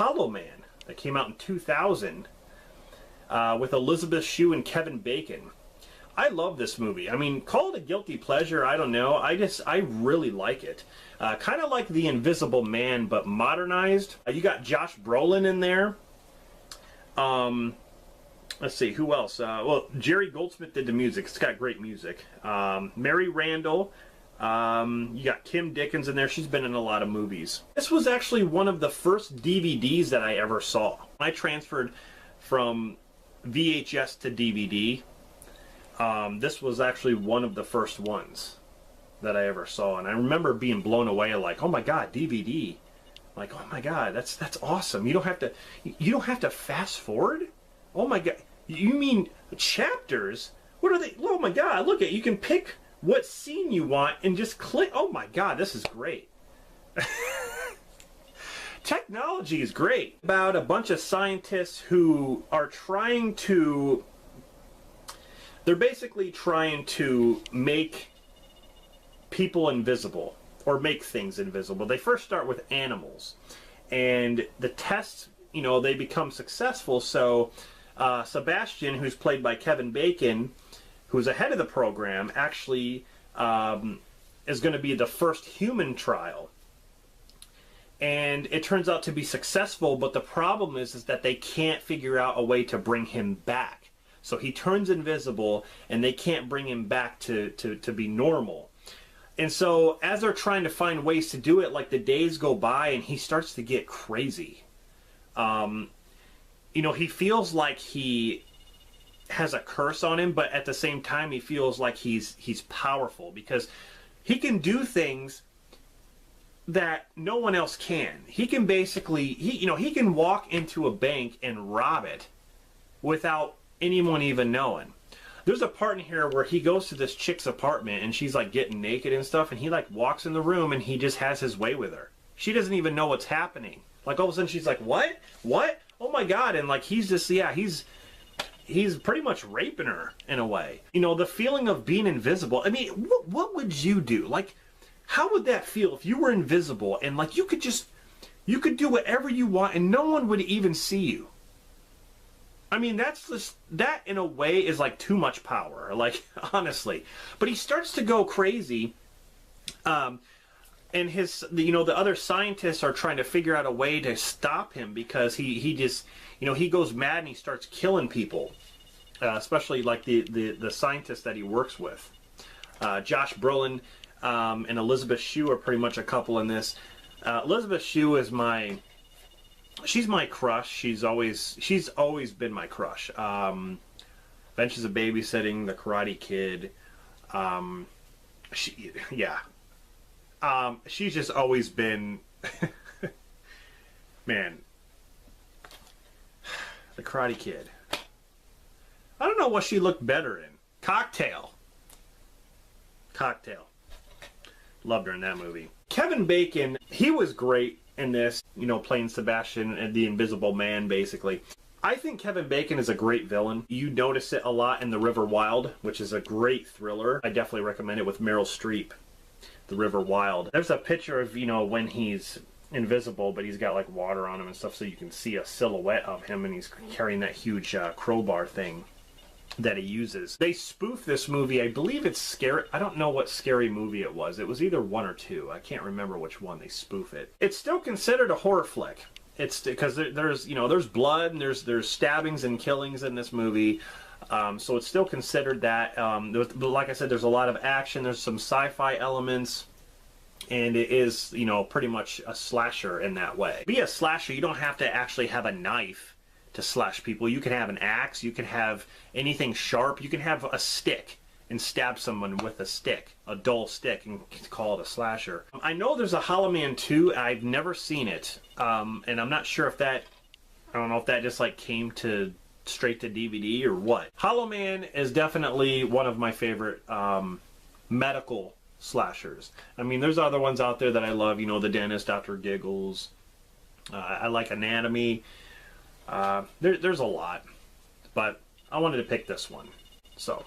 Hollow Man that came out in 2000 with Elizabeth Shue and Kevin Bacon. I love this movie. I mean, call it a guilty pleasure, I don't know. I really like it. Kind of like The Invisible Man, but modernized. You got Josh Brolin in there. Let's see, who else? Well, Jerry Goldsmith did the music. It's got great music. Mary Randall. You got Kim Dickens in there. She's been in a lot of movies. This was actually one of the first DVDs that I ever saw. I transferred from VHS to DVD. This was actually one of the first ones that I ever saw, and I remember being blown away, like, oh my god, DVD. Like, oh my god, that's awesome. You don't have to fast forward? Oh my god. You mean chapters? What are they? Oh my god, look at, you can pick what scene you want and just click. Oh my god, this is great. Technology is great. About a bunch of scientists who are trying to, they're basically trying to make people invisible, or make things invisible. They first start with animals, and the tests, you know, they become successful. So Sebastian, who's played by Kevin Bacon, who's ahead of the program, actually is going to be the first human trial. And it turns out to be successful, but the problem is that they can't figure out a way to bring him back. So he turns invisible, and they can't bring him back to be normal. And so as they're trying to find ways to do it, like, the days go by and he starts to get crazy. You know, he feels like he has a curse on him, but at the same time he feels like he's powerful, because he can do things that no one else can. He can basically, he can walk into a bank and rob it without anyone even knowing. There's a part in here where he goes to this chick's apartment and she's like getting naked and stuff, and he like walks in the room and he just has his way with her. She doesn't even know what's happening. Like, all of a sudden she's like, what? What? Oh my god. And like, he's just, yeah, he's pretty much raping her in a way. You know, the feeling of being invisible. I mean, what would you do? Like, how would that feel if you were invisible and like you could do whatever you want and no one would even see you? I mean, that's just, that in a way is like too much power, like, honestly. But he starts to go crazy, and the other scientists are trying to figure out a way to stop him, because he just, he goes mad and he starts killing people, especially like the scientists that he works with. Josh Brolin and Elizabeth Shue are pretty much a couple in this. Elizabeth Shue is she's my crush. She's always been my crush. Adventures of Babysitting, The Karate Kid. She's just always been, man, The Karate Kid. I don't know what she looked better in. Cocktail. Loved her in that movie. Kevin Bacon, he was great in this, playing Sebastian and the Invisible Man, basically. I think Kevin Bacon is a great villain. You notice it a lot in The River Wild, which is a great thriller. I definitely recommend it, with Meryl Streep, The River Wild. There's a picture of, when he's invisible, but he's got like water on him and stuff, so you can see a silhouette of him, and he's carrying that huge crowbar thing that he uses. They spoof this movie. I believe it's Scary. I don't know what Scary Movie it was. It was either 1 or 2. I can't remember which one they spoof it. It's still considered a horror flick. It's because there's blood and there's stabbings and killings in this movie. So it's still considered that. But like I said, there's a lot of action. There's some sci-fi elements. And it is, pretty much a slasher in that way. To be a slasher, you don't have to actually have a knife to slash people. You can have an axe, you can have anything sharp, you can have a stick and stab someone with a stick, a dull stick, and call it a slasher. I know there's a Hollow Man 2, I've never seen it, and I'm not sure if that, I don't know if that just like came to straight to DVD or what. Hollow Man is definitely one of my favorite medical slashers. I mean, there's other ones out there that I love, The Dentist, Dr. Giggles, I like Anatomy. There's a lot, but I wanted to pick this one. So